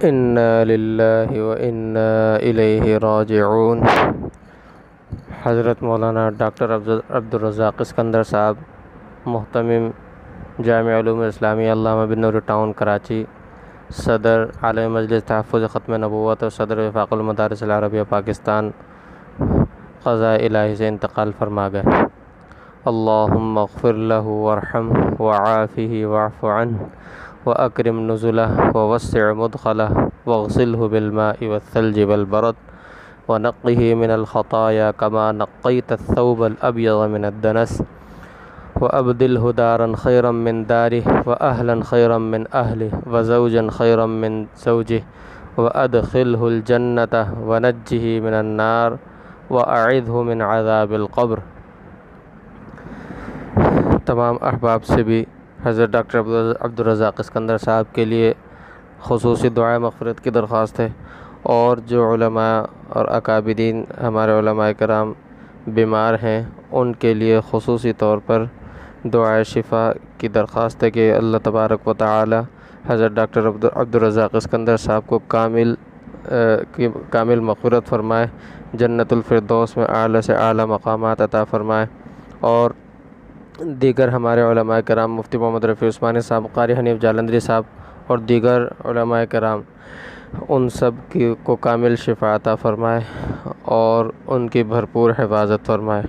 انا للہ و انا الیہ راجعون۔ حضرت مولانا ڈاکٹر عبدالرزاق اسکندر صاحب، محتمم جامعہ علوم اسلامیہ علامہ بن نور ٹاؤن کراچی، صدر عالمی مجلس تحفظ ختم نبوت اور صدر وفاق المدارس العربیہ پاکستان، قضاء الہی سے انتقال فرما گئے۔ اللہم اغفر لہ وارحمہ وعافہ واعف عنہ واکرم نزلہ ووسع مدخلہ واغسلہ بالماء والثلج والبرد ونقہ من الخطایا کما نقیت الثوب الابیض من الدنس وابدلہ دارا خیرا من دارہ واہلا خیرا من اہلہ وزوجا خیرا من زوجہ وادخلہ الجنۃ ونجہ من النار واعذہ من عذاب القبر۔ تمام احباب سے بھی حضرت ڈاکٹر عبدالرزاق اسکندر صاحب کے لیے خصوصی دعائے مغفرت کی درخواست ہے، اور جو علماء اور اکابرین ہمارے علماء کرام بیمار ہیں ان کے لیے خصوصی طور پر دعائے شفا کی درخواست ہے کہ اللہ تبارک و تعالی حضرت ڈاکٹر عبدالرزاق اسکندر صاحب کو کامل مغفرت فرمائے، جنت الفردوس میں اعلیٰ سے اعلیٰ مقامات عطا فرمائے، اور دیگر ہمارے علماء کرام مفتی محمد رفیع عثمانی صاحب، قاری حنیف جالندری صاحب اور دیگر علماء کرام ان سب کو کامل شفا عطا فرمائے اور ان کی بھرپور حفاظت فرمائے۔